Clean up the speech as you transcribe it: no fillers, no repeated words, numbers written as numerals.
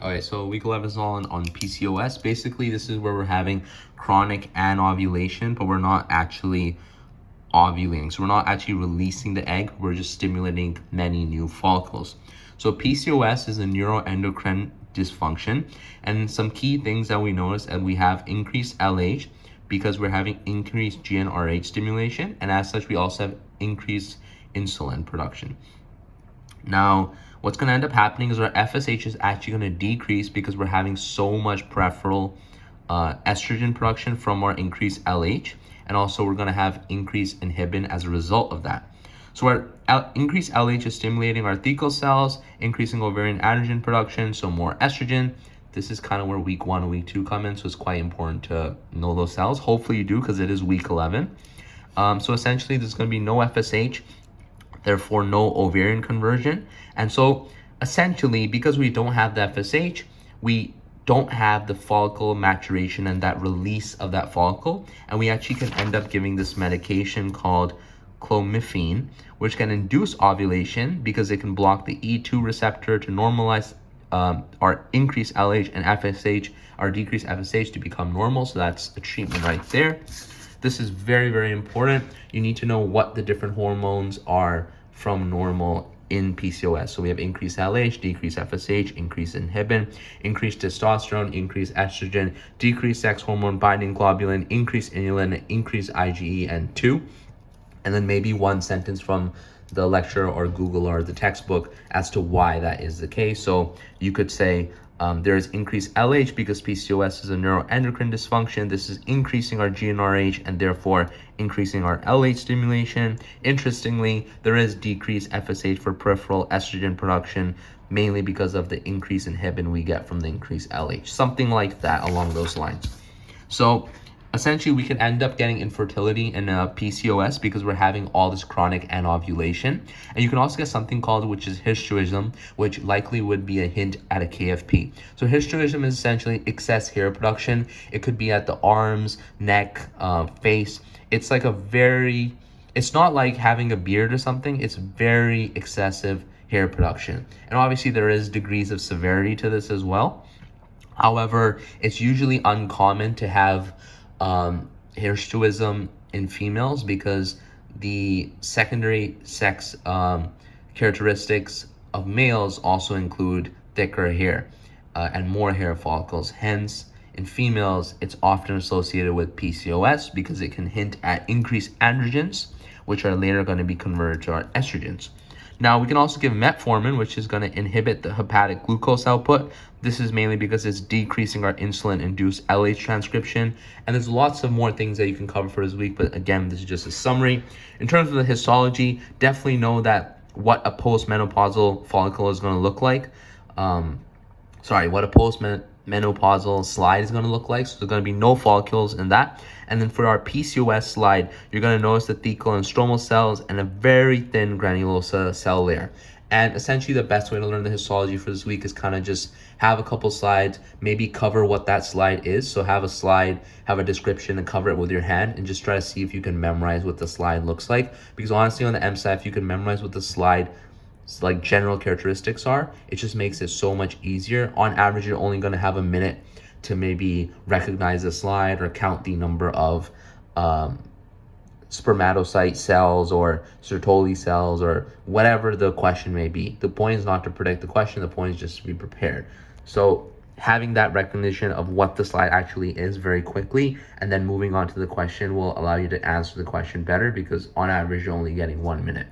Okay, so week 11 is on PCOS. Basically, this is where we're having chronic anovulation, but we're not actually ovulating. So we're not actually releasing the egg, we're just stimulating many new follicles. So PCOS is a neuroendocrine dysfunction, and some key things that we notice, and we have increased LH because we're having increased GnRH stimulation, and as such we also have increased insulin production. Now, what's going to end up happening is our FSH is actually going to decrease because we're having so much peripheral estrogen production from our increased LH, and also we're going to have increased inhibin as a result of that. So our increased LH is stimulating our thecal cells, increasing ovarian androgen production, so more estrogen. This is kind of where week 1 and week 2 come in, so it's quite important to know those cells. Hopefully you do, because it is week 11. So essentially there's going to be no FSH, therefore no ovarian conversion. And so essentially, because we don't have the FSH, we don't have the follicle maturation and that release of that follicle, and we actually can end up giving this medication called clomiphene, which can induce ovulation because it can block the E2 receptor to normalize our increased LH and FSH, our decreased FSH, to become normal. So that's a treatment right there. This is very, very important. You need to know what the different hormones are from normal in PCOS. So we have increased LH, decreased FSH, increased inhibin, increased testosterone, increased estrogen, decreased sex hormone binding globulin, increased inulin, increased IgE and 2. And then maybe one sentence from the lecture or Google or the textbook as to why that is the case. So you could say, there is increased LH because PCOS is a neuroendocrine dysfunction. This is increasing our GnRH and therefore increasing our LH stimulation. Interestingly, there is decreased FSH for peripheral estrogen production, mainly because of the increased inhibin we get from the increased LH. Something like that along those lines. So essentially, we can end up getting infertility in PCOS because we're having all this chronic anovulation. And you can also get something called, which is hirsutism, which likely would be a hint at a KFP. So hirsutism is essentially excess hair production. It could be at the arms, neck, face. It's like it's not like having a beard or something. It's very excessive hair production. And obviously there is degrees of severity to this as well. However, it's usually uncommon to have hirsutism in females because the secondary sex characteristics of males also include thicker hair and more hair follicles. Hence, in females, it's often associated with PCOS because it can hint at increased androgens, which are later going to be converted to our estrogens. Now, we can also give metformin, which is going to inhibit the hepatic glucose output. This is mainly because it's decreasing our insulin-induced LH transcription. And there's lots of more things that you can cover for this week, but again, this is just a summary. In terms of the histology, definitely know that what a postmenopausal follicle is going to look like. What a postmenopausal slide is going to look like. So there's going to be no follicles in that. And then for our PCOS slide, you're going to notice the thecal and stromal cells and a very thin granulosa cell layer. And essentially the best way to learn the histology for this week is kind of just have a couple slides, maybe cover what that slide is. So have a slide, have a description, and cover it with your hand, and just try to see if you can memorize what the slide looks like. Because honestly, on the MSAT, if you can memorize what the slide like general characteristics are, it just makes it so much easier. On average, you're only going to have a minute to maybe recognize the slide or count the number of spermatocyte cells or Sertoli cells or whatever the question may be. The point is not to predict the question, the point is just to be prepared. So having that recognition of what the slide actually is very quickly and then moving on to the question will allow you to answer the question better, because on average you're only getting 1 minute.